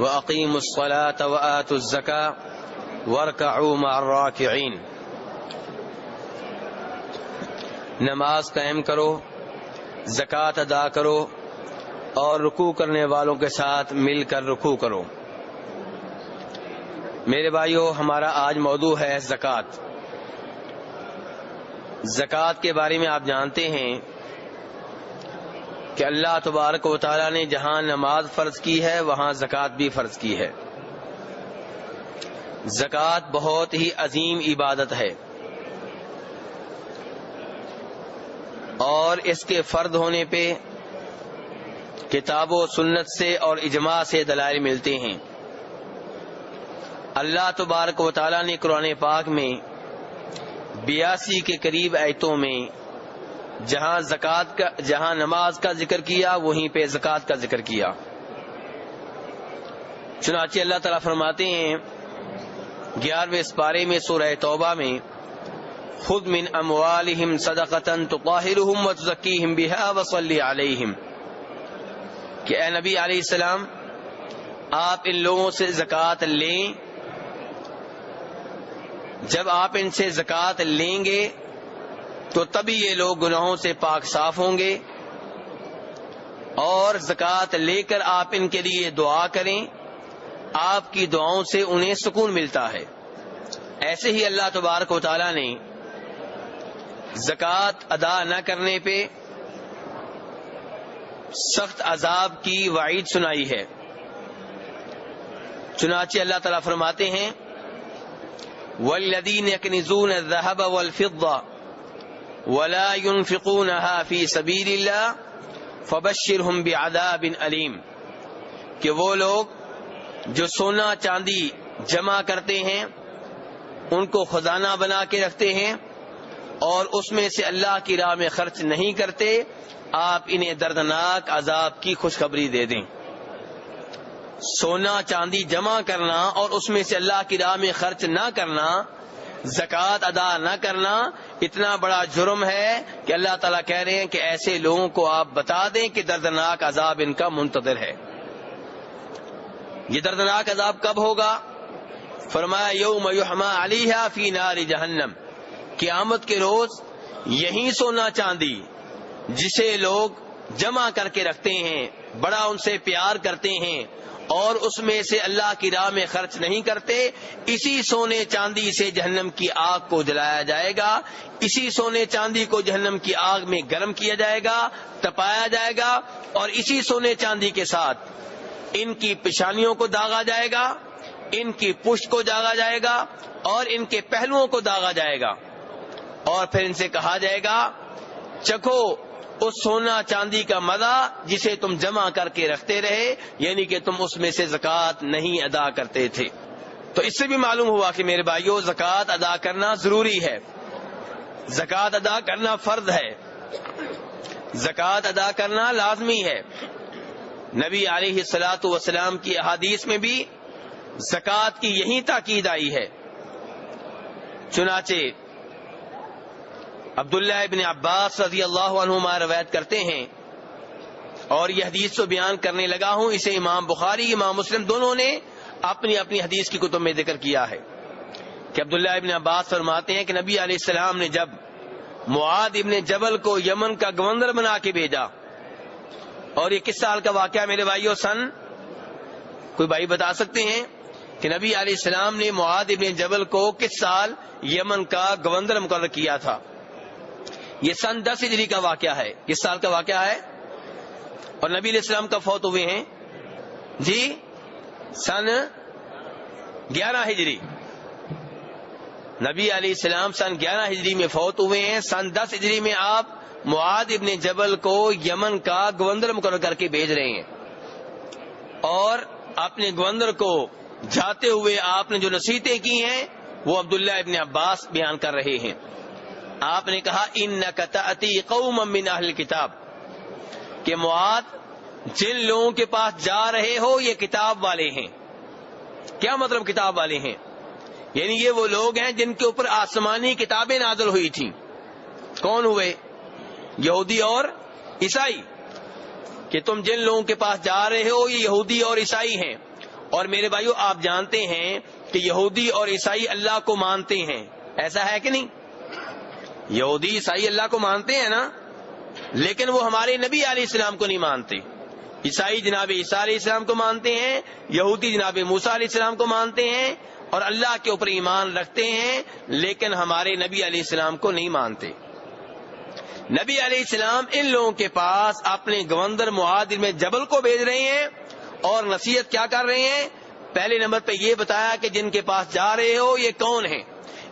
وَأَقِيمُوا الصَّلَاةَ وَآتُوا الزَّكَاةَ وَارْكَعُوا مَعَ الرَّاكِعِينَ۔ نماز قائم کرو، زکوٰۃ ادا کرو اور رکوع کرنے والوں کے ساتھ مل کر رکوع کرو۔ میرے بھائیو، ہمارا آج موضوع ہے زکوٰۃ۔ زکوٰۃ کے بارے میں آپ جانتے ہیں کہ اللہ تبارک و تعالیٰ نے جہاں نماز فرض کی ہے وہاں زکوٰۃ بھی فرض کی ہے۔ زکوٰۃ بہت ہی عظیم عبادت ہے اور اس کے فرض ہونے پہ کتاب و سنت سے اور اجماع سے دلائل ملتے ہیں۔ اللہ تبارک و تعالیٰ نے قرآن پاک میں 82 کے قریب آیتوں میں جہاں نماز کا ذکر کیا وہیں پہ زکوٰۃ کا ذکر کیا۔ چنانچہ اللہ تعالیٰ فرماتے ہیں 11ویں سپارے میں سورہ توبہ میں، خذ من اموالہم صدقۃ تطہرہم وتزکیہم بہا وصلی علیہم، کہ اے نبی علیہ السلام آپ ان لوگوں سے زکوٰۃ لیں، جب آپ ان سے زکوٰۃ لیں گے تو تبھی یہ لوگ گناہوں سے پاک صاف ہوں گے، اور زکوٰۃ لے کر آپ ان کے لیے دعا کریں، آپ کی دعاؤں سے انہیں سکون ملتا ہے۔ ایسے ہی اللہ تبارک و تعالیٰ نے زکوٰۃ ادا نہ کرنے پہ سخت عذاب کی وعید سنائی ہے۔ چنانچہ اللہ تعالیٰ فرماتے ہیں وَالَّذِينَ يَكْنِزُونَ الذَّهَبَ وَالْفِضَّةَ وَلَا يُنْفِقُونَهَا فِي سَبِيلِ اللَّهِ فَبَشِّرْهُمْ بِعَذَابٍ أَلِيمٍ، کہ وہ لوگ جو سونا چاندی جمع کرتے ہیں، ان کو خزانہ بنا کے رکھتے ہیں اور اس میں سے اللہ کی راہ میں خرچ نہیں کرتے، آپ انہیں دردناک عذاب کی خوشخبری دے دیں۔ سونا چاندی جمع کرنا اور اس میں سے اللہ کی راہ میں خرچ نہ کرنا، زکوٰۃ ادا نہ کرنا، اتنا بڑا جرم ہے کہ اللہ تعالیٰ کہہ رہے ہیں کہ ایسے لوگوں کو آپ بتا دیں کہ دردناک عذاب ان کا منتظر ہے۔ یہ دردناک عذاب کب ہوگا؟ فرمایا یوم یحمى علیہا فی نار جہنم، قیامت کے روز یہی سونا چاندی جسے لوگ جمع کر کے رکھتے ہیں، بڑا ان سے پیار کرتے ہیں اور اس میں سے اللہ کی راہ میں خرچ نہیں کرتے، اسی سونے چاندی سے جہنم کی آگ کو جلایا جائے گا، اسی سونے چاندی کو جہنم کی آگ میں گرم کیا جائے گا، تپایا جائے گا، اور اسی سونے چاندی کے ساتھ ان کی پیشانیوں کو داغا جائے گا، ان کی پشت کو داغا جائے گا اور ان کے پہلوؤں کو داغا جائے گا، اور پھر ان سے کہا جائے گا چکھو اس سونا چاندی کا مزہ جسے تم جمع کر کے رکھتے رہے، یعنی کہ تم اس میں سے زکوٰۃ نہیں ادا کرتے تھے۔ تو اس سے بھی معلوم ہوا کہ میرے بھائیو، زکوٰۃ ادا کرنا ضروری ہے، زکوٰۃ ادا کرنا فرض ہے، زکوٰۃ ادا کرنا لازمی ہے۔ نبی علیہ الصلوۃ والسلام کی احادیث میں بھی زکوٰۃ کی یہی تاکید آئی ہے۔ چنانچہ عبداللہ ابن عباس رضی اللہ عنہما روایت کرتے ہیں، اور یہ حدیث تو بیان کرنے لگا ہوں، اسے امام بخاری امام مسلم دونوں نے اپنی اپنی حدیث کی کتب میں ذکر کیا ہے کہ عبداللہ ابن عباس فرماتے ہیں کہ نبی علیہ السلام نے جب معاذ ابن جبل کو یمن کا گورنر بنا کے بھیجا، اور یہ کس سال کا واقعہ میرے بھائیو؟ کوئی بھائی بتا سکتے ہیں کہ نبی علیہ السلام نے معاذ ابن جبل کو کس سال یمن کا گورنر مقرر کیا تھا؟ یہ سن 10 ہجری کا واقعہ ہے۔ کس سال کا واقعہ ہے؟ اور نبی علیہ السلام کب فوت ہوئے ہیں؟ جی سن 11 ہجری۔ نبی علیہ السلام سن 11 ہجری میں فوت ہوئے ہیں، سن 10 ہجری میں آپ معاذ ابن جبل کو یمن کا گورنر مقرر کر کے بھیج رہے ہیں، اور اپنے گورنر کو جاتے ہوئے آپ نے جو نصیحتیں کی ہیں وہ عبداللہ ابن عباس بیان کر رہے ہیں۔ آپ نے کہا انک تأتی قوما من اہل الکتاب، کہ معاذ جن لوگوں کے پاس جا رہے ہو یہ کتاب والے ہیں۔ کیا مطلب کتاب والے ہیں؟ یعنی یہ وہ لوگ ہیں جن کے اوپر آسمانی کتابیں نازل ہوئی تھیں۔ کون ہوئے؟ یہودی اور عیسائی، کہ تم جن لوگوں کے پاس جا رہے ہو یہ یہودی اور عیسائی ہیں، اور میرے بھائیو آپ جانتے ہیں کہ یہودی اور عیسائی اللہ کو مانتے ہیں، ایسا ہے کہ نہیں؟ یہودی عیسائی اللہ کو مانتے ہیں نا، لیکن وہ ہمارے نبی علیہ السلام کو نہیں مانتے۔ عیسائی جناب عیسیٰ علیہ السلام کو مانتے ہیں، یہودی جناب موسیٰ علیہ السلام کو مانتے ہیں اور اللہ کے اوپر ایمان رکھتے ہیں، لیکن ہمارے نبی علیہ السلام کو نہیں مانتے۔ نبی علیہ السلام ان لوگوں کے پاس اپنے گوندر معاذ میں جبل کو بھیج رہے ہیں اور نصیحت کیا کر رہے ہیں؟ پہلے نمبر پہ یہ بتایا کہ جن کے پاس جا رہے ہو یہ کون ہیں۔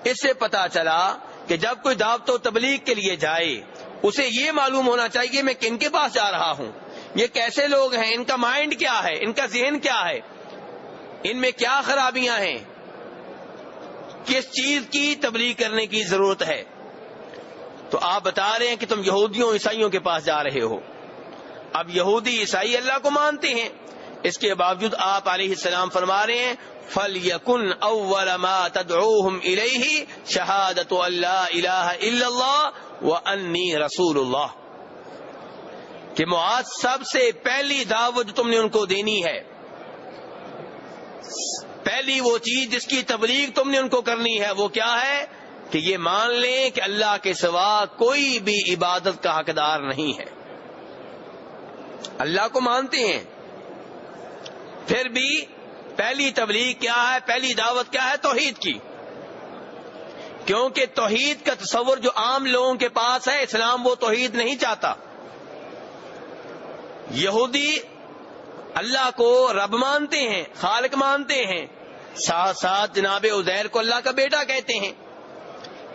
اس سے پتا چلا کہ جب کوئی دعوت و تبلیغ کے لیے جائے اسے یہ معلوم ہونا چاہیے میں کن کے پاس جا رہا ہوں، یہ کیسے لوگ ہیں، ان کا مائنڈ کیا ہے، ان کا ذہن کیا ہے، ان میں کیا خرابیاں ہیں، کس چیز کی تبلیغ کرنے کی ضرورت ہے۔ تو آپ بتا رہے ہیں کہ تم یہودیوں عیسائیوں کے پاس جا رہے ہو۔ اب یہودی عیسائی اللہ کو مانتے ہیں، اس کے باوجود آپ علیہ السلام فرما رہے ہیں فَلْيَكُنْ أَوَّلَ مَا تَدْعُوهُمْ إِلَيْهِ شَهَادَةُ أَن لَا إِلَهَ إِلَّا اللَّهُ وَأَنِّي رَسُولُ اللَّهِ، کہ معاذ سب سے پہلی دعوت تم نے ان کو دینی ہے، پہلی وہ چیز جس کی تبلیغ تم نے ان کو کرنی ہے وہ کیا ہے کہ یہ مان لیں کہ اللہ کے سوا کوئی بھی عبادت کا حقدار نہیں ہے۔ اللہ کو مانتے ہیں، پھر بھی پہلی تبلیغ کیا ہے، پہلی دعوت کیا ہے؟ توحید کی، کیونکہ توحید کا تصور جو عام لوگوں کے پاس ہے، اسلام وہ توحید نہیں چاہتا۔ یہودی اللہ کو رب مانتے ہیں، خالق مانتے ہیں، ساتھ ساتھ جناب عزیر کو اللہ کا بیٹا کہتے ہیں۔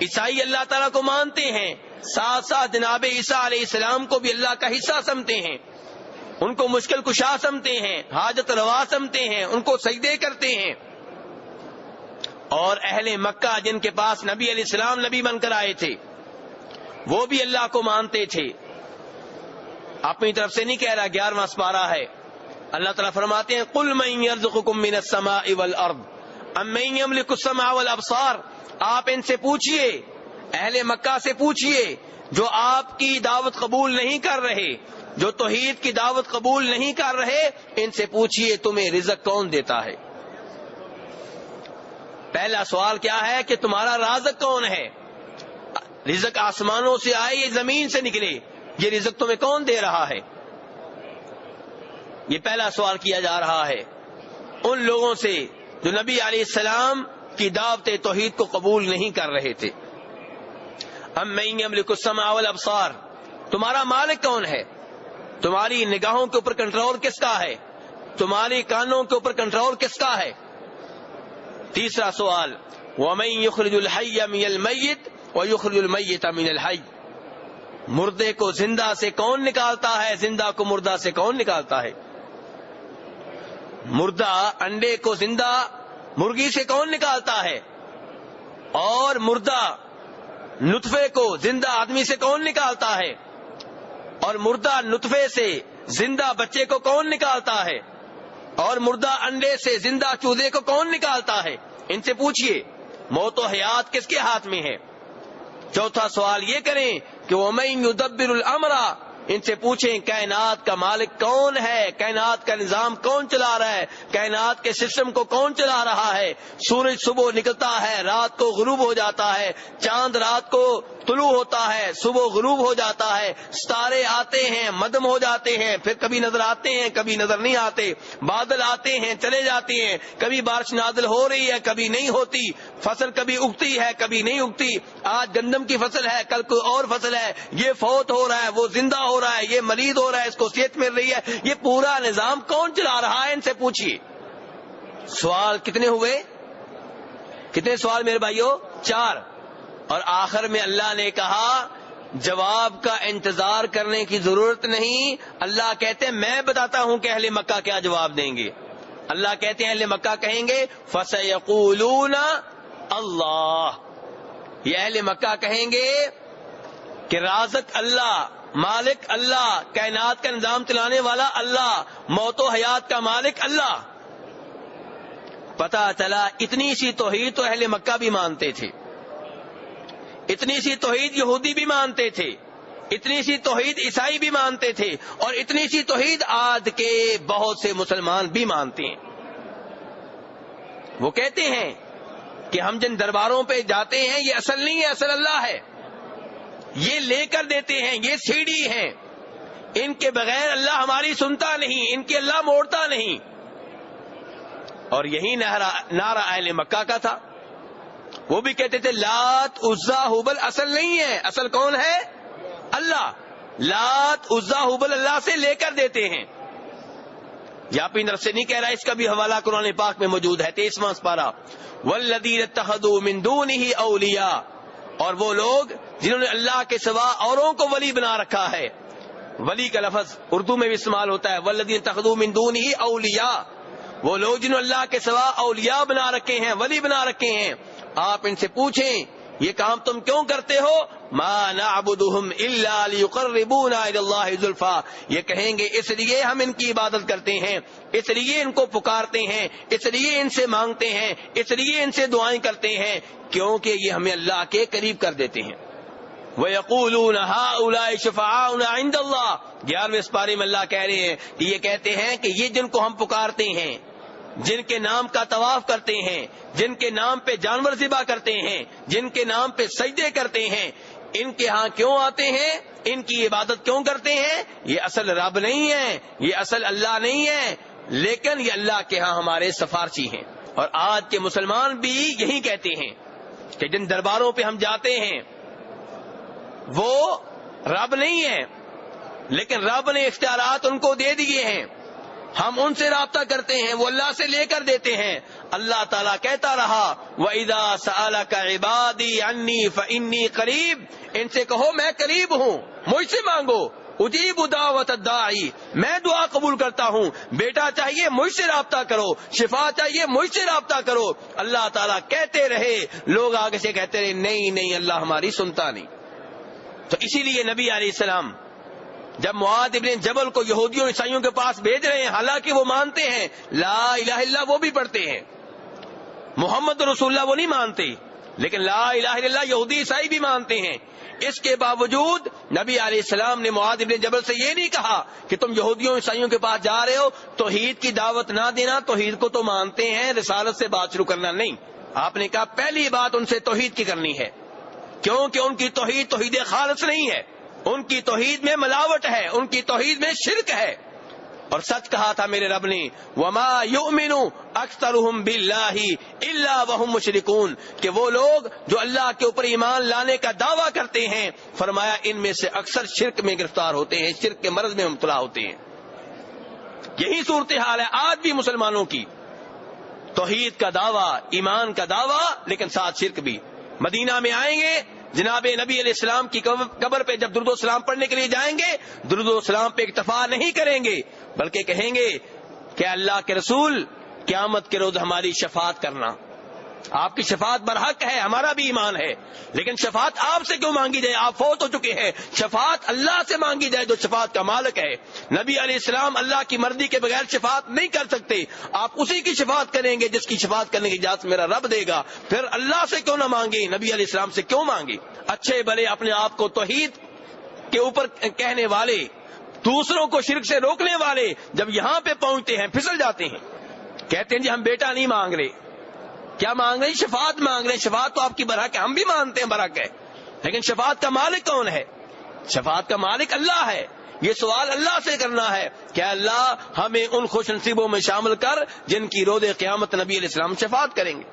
عیسائی اللہ تعالیٰ کو مانتے ہیں، ساتھ ساتھ جناب عیسیٰ علیہ السلام کو بھی اللہ کا حصہ سمجھتے ہیں، ان کو مشکل کشا سمجھتے ہیں، حاجت روا سمجھتے ہیں، ان کو سجدے کرتے ہیں۔ اور اہل مکہ جن کے پاس نبی علیہ السلام نبی بن کر آئے تھے وہ بھی اللہ کو مانتے تھے۔ اپنی طرف سے نہیں کہہ رہا، 11واں سپارہ ہے، اللہ تعالیٰ فرماتے ہیں قُلْ مَن يَرْزُقُكُم مِّنَ السَّمَاءِ وَالْأَرْضِ أَمَّن يَمْلِكُ السَّمْعَ وَالْأَبْصَارَ، آپ ان سے پوچھئے، اہل مکہ سے پوچھئے جو آپ کی دعوت قبول نہیں کر رہے، جو توحید کی دعوت قبول نہیں کر رہے، ان سے پوچھئے تمہیں رزق کون دیتا ہے۔ پہلا سوال کیا ہے کہ تمہارا رازق کون ہے؟ رزق آسمانوں سے آئے یہ زمین سے نکلے، یہ رزق تمہیں کون دے رہا ہے؟ یہ پہلا سوال کیا جا رہا ہے ان لوگوں سے جو نبی علیہ السلام کی دعوت توحید کو قبول نہیں کر رہے تھے۔ اَمَّن يَمْلِكُ السَّمْعَ وَالْأَبْصَارَ، تمہارا مالک کون ہے؟ تمہاری نگاہوں کے اوپر کنٹرول کس کا ہے؟ تمہاری کانوں کے اوپر کنٹرول کس کا ہے؟ تیسرا سوال وَمَن يُخْرِجُ الْحَيَّ مِنَ الْمَيِّتِ وَيُخْرِجُ الْمَيِّتَ مِنَ الْحَيِّ، مردے کو زندہ سے کون نکالتا ہے، زندہ کو مردہ سے کون نکالتا ہے؟ مردہ انڈے کو زندہ مرغی سے کون نکالتا ہے؟ اور مردہ نطفے کو زندہ آدمی سے کون نکالتا ہے؟ اور مردہ نطفے سے زندہ بچے کو کون نکالتا ہے؟ اور مردہ انڈے سے زندہ چوزے کو کون نکالتا ہے؟ ان سے پوچھئے موت و حیات کس کے ہاتھ میں ہے؟ چوتھا سوال یہ کریں کہ وَمَن يُدَبِّرُ الْأَمْرَ، ان سے پوچھیں کائنات کا مالک کون ہے، کائنات کا نظام کون چلا رہا ہے، کائنات کے سسٹم کو کون چلا رہا ہے؟ سورج صبح نکلتا ہے، رات کو غروب ہو جاتا ہے، چاند رات کو طلوع ہوتا ہے، صبح غروب ہو جاتا ہے، ستارے آتے ہیں مدھم ہو جاتے ہیں، پھر کبھی نظر آتے ہیں کبھی نظر نہیں آتے، بادل آتے ہیں چلے جاتے ہیں، کبھی بارش نازل ہو رہی ہے کبھی نہیں ہوتی، فصل کبھی اگتی ہے کبھی نہیں اگتی، آج گندم کی فصل ہے کل کوئی اور فصل ہے، یہ فوت ہو رہا ہے وہ زندہ ہو رہا ہے، یہ مریض ہو رہا ہے اس کو صحت مل رہی ہے، یہ پورا نظام کون چلا رہا ہے؟ ان سے پوچھیے۔ سوال کتنے ہوئے؟ کتنے سوال میرے بھائیوں؟ 4۔ اور آخر میں اللہ نے کہا جواب کا انتظار کرنے کی ضرورت نہیں، اللہ کہتے ہیں میں بتاتا ہوں کہ اہل مکہ کیا جواب دیں گے۔ اللہ کہتے ہیں اہل مکہ کہیں گے فَسَيَقُولُونَ اللَّهُ، یہ اہل مکہ کہیں گے کہ رازق اللہ، مالک اللہ، کائنات کا نظام چلانے والا اللہ، موت و حیات کا مالک اللہ۔ پتہ چلا اتنی سی توحید تو اہل مکہ بھی مانتے تھے، اتنی سی توحید یہودی بھی مانتے تھے، اتنی سی توحید عیسائی بھی مانتے تھے، اور اتنی سی توحید آج کے بہت سے مسلمان بھی مانتے ہیں۔ وہ کہتے ہیں کہ ہم جن درباروں پہ جاتے ہیں یہ اصل نہیں ہے، اصل اللہ ہے، یہ لے کر دیتے ہیں، یہ سیڑھی ہیں، ان کے بغیر اللہ ہماری سنتا نہیں، ان کے اللہ موڑتا نہیں. اور یہی نعرہ اہل مکہ کا تھا. وہ بھی کہتے تھے لات عزا ہبل اصل نہیں ہے، اصل کون ہے؟ اللہ. لات عزا ہبل اللہ سے لے کر دیتے ہیں. یہ اپنی طرف سے نہیں کہہ رہا، اس کا بھی حوالہ قرآن پاک میں موجود ہے. 23واں پارہ، والذین اتخذوا من دونہ اولیاء، اور وہ لوگ جنہوں نے اللہ کے سوا اوروں کو ولی بنا رکھا ہے. ولی کا لفظ اردو میں بھی استعمال ہوتا ہے، والذین اتخذوا من دونہ اولیاء، وہ لوگ جنہوں نے اللہ کے سوا اولیاء بنا رکھے ہیں، ولی بنا رکھے ہیں. آپ ان سے پوچھیں یہ کام تم کیوں کرتے ہو؟ ما نعبدہم الا لیقربونا الی اللہ زلفا، یہ کہیں گے اس لیے ہم ان کی عبادت کرتے ہیں، اس لیے ان کو پکارتے ہیں، اس لیے ان سے مانگتے ہیں، اس لیے ان سے دعائیں کرتے ہیں، کیونکہ یہ ہمیں اللہ کے قریب کر دیتے ہیں. وَيَقُولُونَ هَؤُلَاءِ شُفَعَاؤُنَا عِندَ اللَّهِ، 11ویں پارے میں اللہ کہہ رہے ہیں کہ یہ کہتے ہیں کہ یہ جن کو ہم پکارتے ہیں، جن کے نام کا طواف کرتے ہیں، جن کے نام پہ جانور ذبح کرتے ہیں، جن کے نام پہ سجدے کرتے ہیں، ان کے ہاں کیوں آتے ہیں، ان کی عبادت کیوں کرتے ہیں؟ یہ اصل رب نہیں ہے، یہ اصل اللہ نہیں ہے، لیکن یہ اللہ کے ہاں ہمارے سفارشی ہیں. اور آج کے مسلمان بھی یہی کہتے ہیں کہ جن درباروں پہ ہم جاتے ہیں وہ رب نہیں ہے، لیکن رب نے اختیارات ان کو دے دیے ہیں، ہم ان سے رابطہ کرتے ہیں، وہ اللہ سے لے کر دیتے ہیں. اللہ تعالیٰ کہتا رہا وَإِذَا سَأَلَكَ عِبَادِي عَنِّي فَإِنِّي قَرِيب، ان سے کہو میں قریب ہوں، مجھ سے مانگو. اجیب دعوت الداعی، میں دعا قبول کرتا ہوں. بیٹا چاہیے مجھ سے رابطہ کرو، شفا چاہیے مجھ سے رابطہ کرو. اللہ تعالیٰ کہتے رہے، لوگ آگے سے کہتے رہے نہیں نہیں اللہ ہماری سنتا نہیں. تو اسی لیے نبی علیہ السلام جب معاذ ابن جبل کو یہودیوں عیسائیوں کے پاس بھیج رہے ہیں، حالانکہ وہ مانتے ہیں لا الہ الا اللہ، وہ بھی پڑھتے ہیں، محمد رسول اللہ وہ نہیں مانتے، لیکن لا الہ الا اللہ یہودی عیسائی بھی مانتے ہیں. اس کے باوجود نبی علیہ السلام نے معاذ ابن جبل سے یہ نہیں کہا کہ تم یہودیوں عیسائیوں کے پاس جا رہے ہو توحید کی دعوت نہ دینا، توحید کو تو مانتے ہیں، رسالت سے بات شروع کرنا نہیں. آپ نے کہا پہلی بات ان سے توحید کی کرنی ہے، کیونکہ ان کی توحید توحید خالص نہیں ہے، ان کی توحید میں ملاوٹ ہے، ان کی توحید میں شرک ہے. اور سچ کہا تھا میرے رب نے وما یؤمن اکثرهم باللہ الا وهم مشرکون، کہ وہ لوگ جو اللہ کے اوپر ایمان لانے کا دعویٰ کرتے ہیں، فرمایا ان میں سے اکثر شرک میں گرفتار ہوتے ہیں، شرک کے مرض میں مبتلا ہوتے ہیں. یہی صورتحال ہے آج بھی مسلمانوں کی، توحید کا دعویٰ، ایمان کا دعویٰ، لیکن ساتھ شرک بھی. مدینہ میں آئیں گے، جناب نبی علیہ السلام کی قبر پہ جب درود و سلام پڑھنے کے لیے جائیں گے، درود و سلام پہ اکتفا نہیں کریں گے، بلکہ کہیں گے کہ اللہ کے رسول قیامت کے روز ہماری شفاعت کرنا. آپ کی شفاعت برحق ہے، ہمارا بھی ایمان ہے، لیکن شفاعت آپ سے کیوں مانگی جائے؟ آپ فوت ہو چکے ہیں. شفاعت اللہ سے مانگی جائے جو شفاعت کا مالک ہے. نبی علیہ السلام اللہ کی مرضی کے بغیر شفاعت نہیں کر سکتے، آپ اسی کی شفاعت کریں گے جس کی شفاعت کرنے کی اجازت میرا رب دے گا. پھر اللہ سے کیوں نہ مانگے، نبی علیہ السلام سے کیوں مانگے؟ اچھے بھلے اپنے آپ کو توحید کے اوپر کہنے والے، دوسروں کو شرک سے روکنے والے جب یہاں پہ پہنچتے ہیں پھسل جاتے ہیں، کہتے ہیں جی ہم بیٹا نہیں مانگ رہے. کیا مانگ رہے؟ شفاعت مانگ رہے. شفاعت تو آپ کی برحق ہے، ہم بھی مانتے ہیں برحق ہے، لیکن شفاعت کا مالک کون ہے؟ شفاعت کا مالک اللہ ہے. یہ سوال اللہ سے کرنا ہے کہ اللہ ہمیں ان خوش نصیبوں میں شامل کر جن کی روز قیامت نبی علیہ السلام شفاعت کریں گے.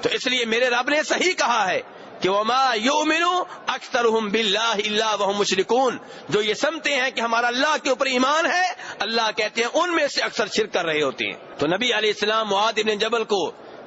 تو اس لیے میرے رب نے صحیح کہا ہے کہ وما یؤمن اکثرهم باللہ الا وهم مشرکون، جو یہ سمجھتے ہیں کہ ہمارا اللہ کے اوپر ایمان ہے، اللہ کہتے ہیں ان میں سے اکثر شرک کر رہے ہوتے ہیں. تو نبی علیہ السلام معاذ بن جبل کو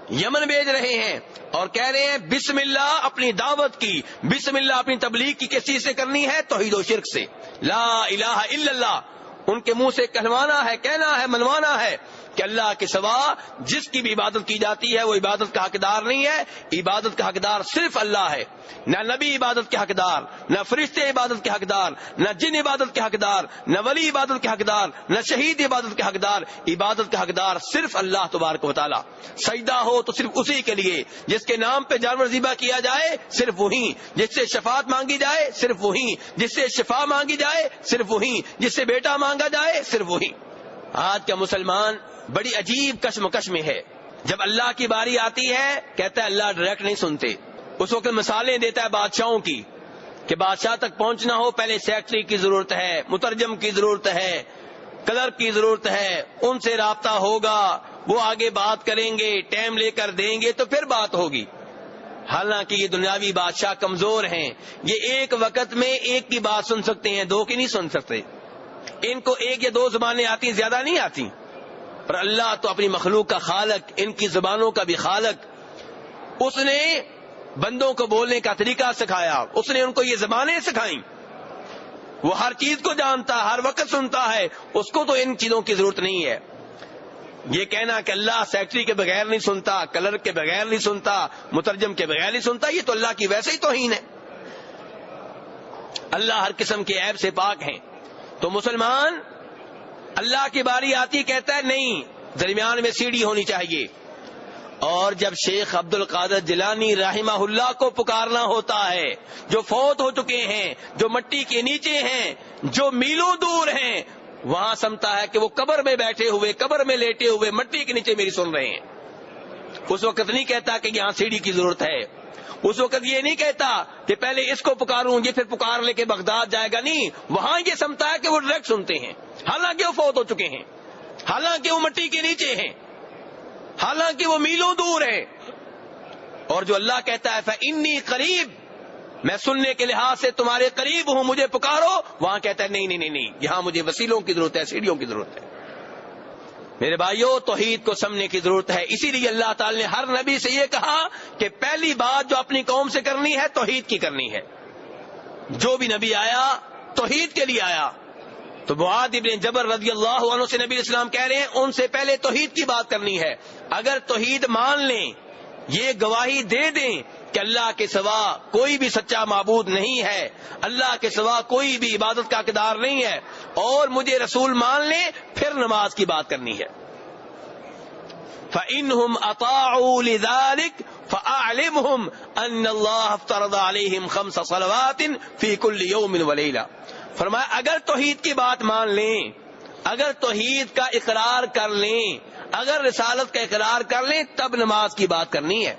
یمن بھیج رہے ہیں اور کہہ رہے ہیں بسم اللہ اپنی دعوت کی، بسم اللہ اپنی تبلیغ کی کس چیز سے کرنی ہے؟ توحید و شرک سے. لا الہ الا اللہ ان کے منہ سے کہلوانا ہے، کہنا ہے، منوانا ہے کہ اللہ کے سوا جس کی بھی عبادت کی جاتی ہے وہ عبادت کا حقدار نہیں ہے. عبادت کا حقدار صرف اللہ ہے، نہ نبی عبادت کے حقدار، نہ فرشتے عبادت کے حقدار، نہ جن عبادت کے حقدار، نہ ولی عبادت کے حقدار، نہ شہید عبادت کے حقدار. عبادت کا حقدار صرف اللہ تبارک و تعالی. سجدہ ہو تو صرف اسی کے لیے، جس کے نام پہ جانور ذبح کیا جائے صرف وہی، جس سے شفاعت مانگی جائے صرف وہی، جس سے شفا مانگی جائے صرف وہی، جس سے بیٹا مانگا جائے صرف وہی. آج کا مسلمان بڑی عجیب کشمکش میں ہے. جب اللہ کی باری آتی ہے کہتا ہے اللہ ڈائریکٹ نہیں سنتے. اس وقت مثالیں دیتا ہے بادشاہوں کی کہ بادشاہ تک پہنچنا ہو پہلے سیکٹری کی ضرورت ہے, مترجم کی ضرورت ہے, کلرک کی ضرورت ہے, ان سے رابطہ ہوگا, وہ آگے بات کریں گے, ٹائم لے کر دیں گے تو پھر بات ہوگی. حالانکہ یہ دنیاوی بادشاہ کمزور ہیں, یہ ایک وقت میں ایک کی بات سن سکتے ہیں, دو کی نہیں سن سکتے. ان کو ایک یا دو زبانیں آتی, زیادہ نہیں آتی. اور اللہ تو اپنی مخلوق کا خالق, ان کی زبانوں کا بھی خالق. اس نے بندوں کو بولنے کا طریقہ سکھایا, اس نے ان کو یہ زبانیں سکھائیں. وہ ہر چیز کو جانتا, ہر وقت سنتا ہے, اس کو تو ان چیزوں کی ضرورت نہیں ہے. یہ کہنا کہ اللہ سیکٹری کے بغیر نہیں سنتا, کلر کے بغیر نہیں سنتا, مترجم کے بغیر نہیں سنتا, یہ تو اللہ کی ویسے ہی توہین ہے. اللہ ہر قسم کے عیب سے پاک ہیں. تو مسلمان اللہ کی باری آتی کہتا ہے نہیں, درمیان میں سیڑھی ہونی چاہیے. اور جب شیخ عبد القادر جیلانی رحمہ اللہ کو پکارنا ہوتا ہے, جو فوت ہو چکے ہیں, جو مٹی کے نیچے ہیں, جو میلوں دور ہیں, وہاں سمتا ہے کہ وہ قبر میں بیٹھے ہوئے, قبر میں لیٹے ہوئے, مٹی کے نیچے میری سن رہے ہیں. اس وقت نہیں کہتا کہ یہاں سیڑھی کی ضرورت ہے. اس وقت یہ نہیں کہتا کہ پہلے اس کو پکاروں یہ پھر پکار لے کے بغداد جائے گا. نہیں, وہاں یہ سمتا ہے کہ وہ ڈائریکٹ سنتے ہیں, حالانکہ وہ فوت ہو چکے ہیں, حالانکہ وہ مٹی کے نیچے ہیں, حالانکہ وہ میلوں دور ہیں. اور جو اللہ کہتا ہے فإنی قریب, میں سننے کے لحاظ سے تمہارے قریب ہوں, مجھے پکارو, وہاں کہتا ہے نہیں نہیں نہیں نہیں, یہاں مجھے وسیلوں کی ضرورت ہے, سیڑھیوں کی ضرورت ہے. میرے بھائیوں, توحید کو سمجھنے کی ضرورت ہے. اسی لیے اللہ تعالی نے ہر نبی سے یہ کہا کہ پہلی بات جو اپنی قوم سے کرنی ہے توحید کی کرنی ہے. جو بھی نبی آیا توحید کے لیے آیا. تو معاذ ابن جبل رضی اللہ عنہ سے نبی اسلام کہہ رہے ہیں ان سے پہلے توحید کی بات کرنی ہے. اگر توحید مان لیں, یہ گواہی دے دیں کہ اللہ کے سوا کوئی بھی سچا معبود نہیں ہے, اللہ کے سوا کوئی بھی عبادت کا حقدار نہیں ہے, اور مجھے رسول مان لیں, پھر نماز کی بات کرنی ہے. فَإِنْهُمْ أَطَاعُوا لِذَلِكَ فَأَعْلِمْهُمْ أَنَّ اللَّهَ افْتَرَضَ عَلَيْهِمْ 5 صَلَوَاتٍ فِي كُلِّ يَوْمٍ وَلَيْلَةٍ. فرمایا اگر توحید کی بات مان لیں, اگر توحید کا اقرار کر لیں, اگر رسالت کا اقرار کر لیں, تب نماز کی بات کرنی ہے.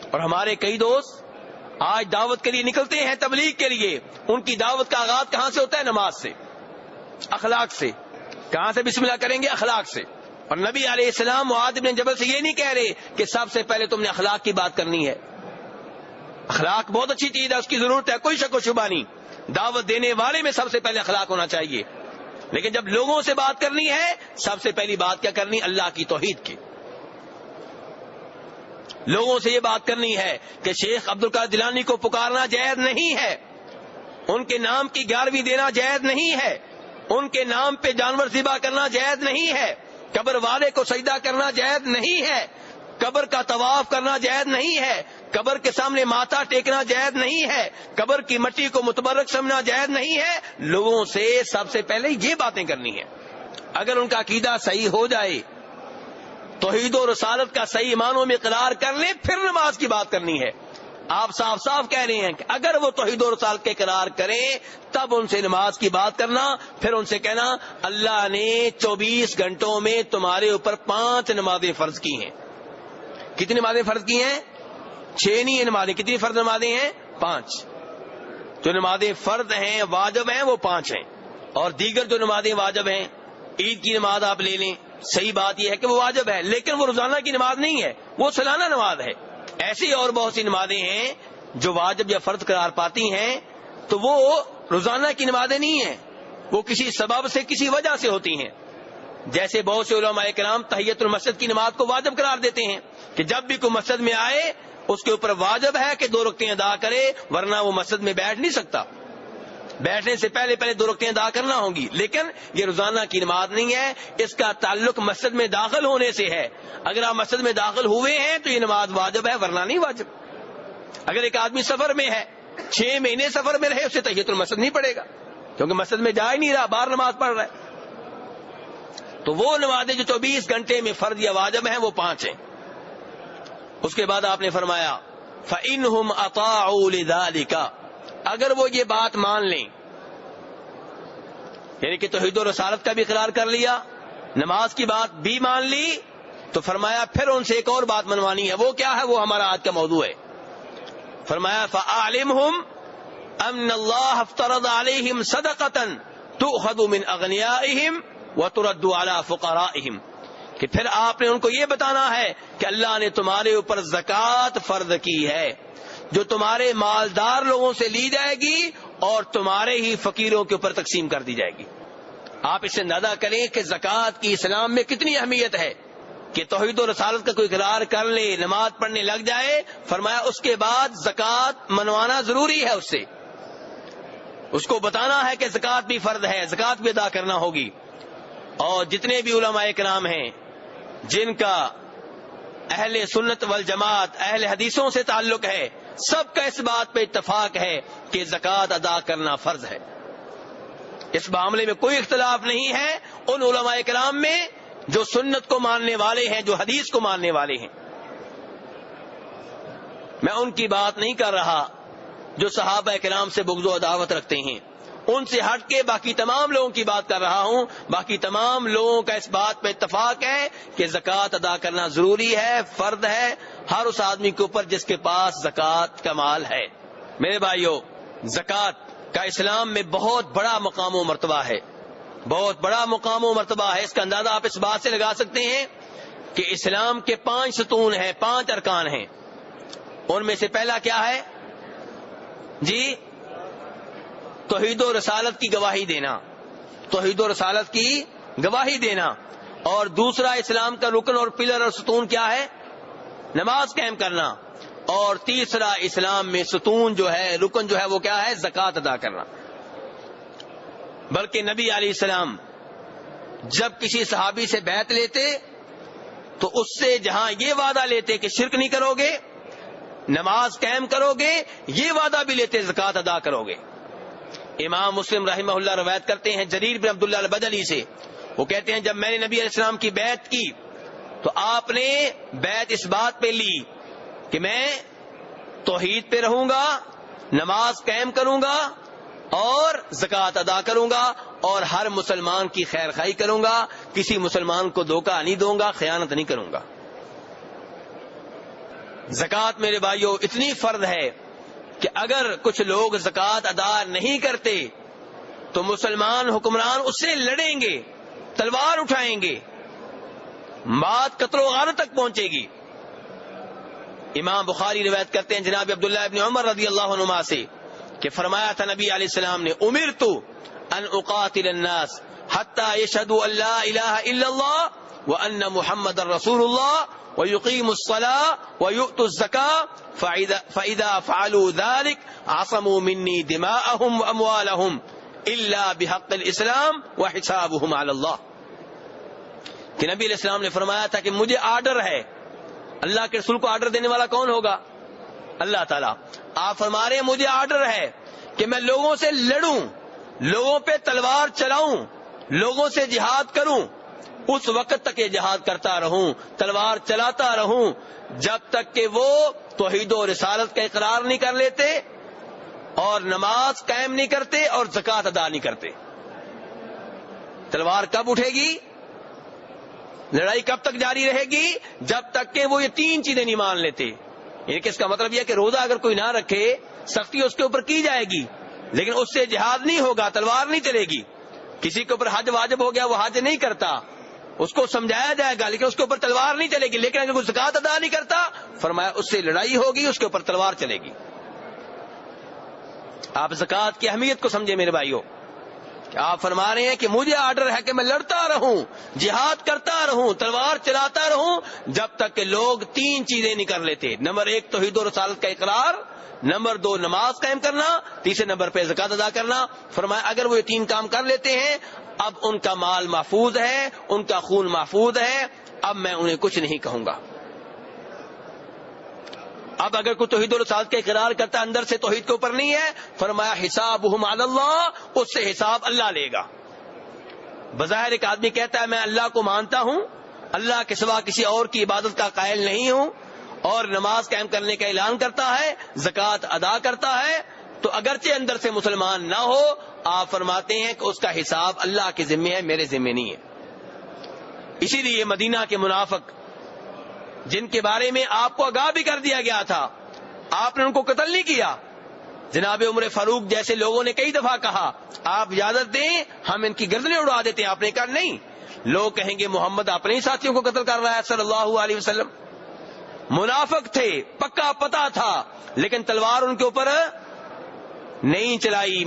اور ہمارے کئی دوست آج دعوت کے لیے نکلتے ہیں, تبلیغ کے لیے, ان کی دعوت کا آغاز کہاں سے ہوتا ہے؟ نماز سے, اخلاق سے. کہاں سے بسم اللہ کریں گے؟ اخلاق سے. اور نبی علیہ السلام معاذ بن جبل سے یہ نہیں کہہ رہے کہ سب سے پہلے تم نے اخلاق کی بات کرنی ہے. اخلاق بہت اچھی چیز ہے, اس کی ضرورت ہے, کوئی شک و شبہ نہیں. دعوت دینے والے میں سب سے پہلے اخلاق ہونا چاہیے. لیکن جب لوگوں سے بات کرنی ہے, سب سے پہلی بات کیا کرنی؟ اللہ کی توحید کی. لوگوں سے یہ بات کرنی ہے کہ شیخ عبد القادر جیلانی کو پکارنا جائز نہیں ہے, ان کے نام کی 11ویں دینا جائز نہیں ہے, ان کے نام پہ جانور ذبح کرنا جائز نہیں ہے, قبر والے کو سجدہ کرنا جائز نہیں ہے, قبر کا طواف کرنا جائز نہیں ہے, قبر کے سامنے ماتھا ٹیکنا جائز نہیں ہے, قبر کی مٹی کو متبرک سمجھنا جائز نہیں ہے. لوگوں سے سب سے پہلے یہ باتیں کرنی ہے. اگر ان کا عقیدہ صحیح ہو جائے, توحید و رسالت کا صحیح معنوں میں اقرار کر لیں, پھر نماز کی بات کرنی ہے. آپ صاف صاف کہہ رہے ہیں کہ اگر وہ توحید و رسالت کے اقرار کریں تب ان سے نماز کی بات کرنا. پھر ان سے کہنا اللہ نے 24 گھنٹوں میں تمہارے اوپر 5 نمازیں فرض کی ہیں. کتنی نمازیں فرض کی ہیں؟ 6 نہیں نمازیں. کتنی فرض نمازیں ہیں؟ 5. جو نمازیں فرض ہیں, واجب ہیں, وہ 5 ہیں. اور دیگر جو نمازیں واجب ہیں, عید کی نماز آپ لے لیں, صحیح بات یہ ہے کہ وہ واجب ہے, لیکن وہ روزانہ کی نماز نہیں ہے, وہ سالانہ نماز ہے. ایسی اور بہت سی نمازیں ہیں جو واجب یا فرض قرار پاتی ہیں, تو وہ روزانہ کی نمازیں نہیں ہیں, وہ کسی سبب سے, کسی وجہ سے ہوتی ہیں. جیسے بہت سے علماء کرام تحیت المسجد کی نماز کو واجب قرار دیتے ہیں کہ جب بھی کوئی مسجد میں آئے اس کے اوپر واجب ہے کہ 2 رکعتیں ادا کرے, ورنہ وہ مسجد میں بیٹھ نہیں سکتا. بیٹھنے سے پہلے 2 رکعتیں ادا کرنا ہوں گی. لیکن یہ روزانہ کی نماز نہیں ہے, اس کا تعلق مسجد میں داخل ہونے سے ہے. اگر آپ مسجد میں داخل ہوئے ہیں تو یہ نماز واجب ہے, ورنہ نہیں واجب. اگر ایک آدمی سفر میں ہے, 6 مہینے سفر میں رہے, اسے تحیت المسجد نہیں پڑے گا, کیونکہ مسجد میں جا ہی نہیں رہا, باہر نماز پڑھ رہا ہے. تو وہ نمازیں جو 24 گھنٹے میں فرض یا واجب ہیں وہ 5 ہیں. اس کے بعد آپ نے فرمایا فَإِنْهُمْ أَطَاعُوا لِذَلِكَ, اگر وہ یہ بات مان لیں, یعنی کہ توحید و رسالت کا بھی اقرار کر لیا, نماز کی بات بھی مان لی, تو فرمایا پھر ان سے ایک اور بات منوانی ہے. وہ کیا ہے؟ وہ ہمارا آج کا موضوع ہے. فرمایا فَأَعْلِمْهُمْ أَنَّ اللَّهَ افْتَرَضَ عَلَيْهِمْ صَدَقَةً تُؤْخَذُ مِنْ أَغْنِيَائِهِمْ وَتُرَدُّ عَلَى فُقَرَائِهِمْ. کہ پھر آپ نے ان کو یہ بتانا ہے کہ اللہ نے تمہارے اوپر زکوٰۃ فرض کی ہے جو تمہارے مالدار لوگوں سے لی جائے گی اور تمہارے ہی فقیروں کے اوپر تقسیم کر دی جائے گی. آپ اس سے اندازہ کریں کہ زکوٰۃ کی اسلام میں کتنی اہمیت ہے کہ توحید و رسالت کا کوئی اقرار کر لے، نماز پڑھنے لگ جائے، فرمایا اس کے بعد زکوٰۃ منوانا ضروری ہے. اس کو بتانا ہے کہ زکوٰۃ بھی فرض ہے، زکوٰۃ بھی ادا کرنا ہوگی. اور جتنے بھی علماء کرام ہیں جن کا اہل سنت والجماعت اہل حدیثوں سے تعلق ہے، سب کا اس بات پہ اتفاق ہے کہ زکوٰۃ ادا کرنا فرض ہے. اس معاملے میں کوئی اختلاف نہیں ہے ان علماء کرام میں جو سنت کو ماننے والے ہیں، جو حدیث کو ماننے والے ہیں. میں ان کی بات نہیں کر رہا جو صحابہ کرام سے بغض و عداوت رکھتے ہیں، ان سے ہٹ کے باقی تمام لوگوں کی بات کر رہا ہوں. باقی تمام لوگوں کا اس بات پہ اتفاق ہے کہ زکوٰۃ ادا کرنا ضروری ہے، فرض ہے ہر اس آدمی کے اوپر جس کے پاس زکوٰۃ کا مال ہے. میرے بھائیو، زکوٰۃ کا اسلام میں بہت بڑا مقام و مرتبہ ہے، بہت بڑا مقام و مرتبہ ہے. اس کا اندازہ آپ اس بات سے لگا سکتے ہیں کہ اسلام کے 5 ستون ہیں، 5 ارکان ہیں. ان میں سے پہلا کیا ہے جی؟ توحید و رسالت کی گواہی دینا، توحید و رسالت کی گواہی دینا. اور دوسرا اسلام کا رکن اور پلر اور ستون کیا ہے؟ نماز قائم کرنا. اور تیسرا اسلام میں ستون جو ہے، رکن جو ہے وہ کیا ہے؟ زکوٰۃ ادا کرنا. بلکہ نبی علیہ السلام جب کسی صحابی سے بیعت لیتے تو اس سے جہاں یہ وعدہ لیتے کہ شرک نہیں کرو گے، نماز قائم کرو گے، یہ وعدہ بھی لیتے زکوٰۃ ادا کرو گے. امام مسلم رحمہ اللہ روایت کرتے ہیں جریر بن عبداللہ البجلی سے، وہ کہتے ہیں جب میں نے نبی علیہ السلام کی بیعت کی تو آپ نے بیعت اس بات پہ لی کہ میں توحید پہ رہوں گا، نماز قائم کروں گا اور زکوٰۃ ادا کروں گا اور ہر مسلمان کی خیر خواہی کروں گا، کسی مسلمان کو دھوکہ نہیں دوں گا، خیانت نہیں کروں گا. زکوٰۃ میرے بھائیو اتنی فرض ہے کہ اگر کچھ لوگ زکوٰۃ ادا نہیں کرتے تو مسلمان حکمران اس سے لڑیں گے، تلوار اٹھائیں گے، بات قتل و غارت تک پہنچے گی. امام بخاری روایت کرتے ہیں جناب عبداللہ ابن عمر رضی اللہ عنہما سے کہ فرمایا تھا نبی علیہ السلام نے امرت ان اقاتل الناس حتی یشہدوا ان لا الہ الا اللہ وان محمد رسول اللہ ويقيموا الصلاة ويؤتوا الزكاة فإذا فعلوا ذلك عصموا مني دماءهم وأموالهم إلا بحق الإسلام وحسابهم على الله. کہ نبی علیہ السلام نے فرمایا تھا کہ مجھے آرڈر ہے. اللہ کے رسول کو آرڈر دینے والا کون ہوگا؟ اللہ تعالیٰ. آپ فرما رہے ہیں مجھے آرڈر ہے کہ میں لوگوں سے لڑوں، لوگوں پہ تلوار چلاؤں، لوگوں سے جہاد کروں. اس وقت تک یہ جہاد کرتا رہوں، تلوار چلاتا رہوں جب تک کہ وہ توحید و رسالت کا اقرار نہیں کر لیتے اور نماز قائم نہیں کرتے اور زکوٰۃ ادا نہیں کرتے. تلوار کب اٹھے گی؟ لڑائی کب تک جاری رہے گی؟ جب تک کہ وہ یہ 3 چیزیں نہیں مان لیتے. یعنی کہ اس کا مطلب یہ کہ روزہ اگر کوئی نہ رکھے سختی اس کے اوپر کی جائے گی لیکن اس سے جہاد نہیں ہوگا، تلوار نہیں چلے گی. کسی کے اوپر حج واجب ہو گیا، وہ حج نہیں کرتا، اس کو سمجھایا جائے گا لیکن اس کے اوپر تلوار نہیں چلے گی. لیکن اگر کوئی زکوٰۃ ادا نہیں کرتا فرمایا اس سے لڑائی ہوگی، اس کے اوپر تلوار چلے گی. آپ زکوٰۃ کی اہمیت کو سمجھے میرے بھائیوں. آپ فرما رہے ہیں کہ مجھے آرڈر ہے کہ میں لڑتا رہوں، جہاد کرتا رہوں، تلوار چلاتا رہوں جب تک کہ لوگ 3 چیزیں نہیں کر لیتے. نمبر 1 توحید و رسالت کا اقرار، نمبر 2 نماز قائم کرنا، تیسرے نمبر پہ زکوٰۃ ادا کرنا. فرمایا اگر وہ یہ 3 کام کر لیتے ہیں اب ان کا مال محفوظ ہے، ان کا خون محفوظ ہے، اب میں انہیں کچھ نہیں کہوں گا. اب اگر کوئی توحید و رسالت کا اقرار کرتا اندر سے توحید کے اوپر نہیں ہے فرمایا حسابہم علی اللہ، اس سے حساب اللہ لے گا. بظاہر ایک آدمی کہتا ہے میں اللہ کو مانتا ہوں، اللہ کے سوا کسی اور کی عبادت کا قائل نہیں ہوں اور نماز قائم کرنے کا اعلان کرتا ہے، زکوٰۃ ادا کرتا ہے، تو اگرچہ اندر سے مسلمان نہ ہو آپ فرماتے ہیں کہ اس کا حساب اللہ کے ذمہ ہے، میرے ذمہ نہیں ہے. اسی لیے مدینہ کے منافق جن کے بارے میں آپ کو آگاہ بھی کر دیا گیا تھا، آپ نے ان کو قتل نہیں کیا۔ جناب عمر فاروق جیسے لوگوں نے کئی دفعہ کہا آپ اجازت دیں ہم ان کی گردنیں اڑا دیتے ہیں، آپ نے کہا نہیں۔ لوگ کہیں گے محمد اپنے ہی ساتھیوں کو قتل کر رہا ہے صلی اللہ علیہ وسلم۔ منافق تھے، پکا پتہ تھا، لیکن تلوار ان کے اوپر نہیں چلائی۔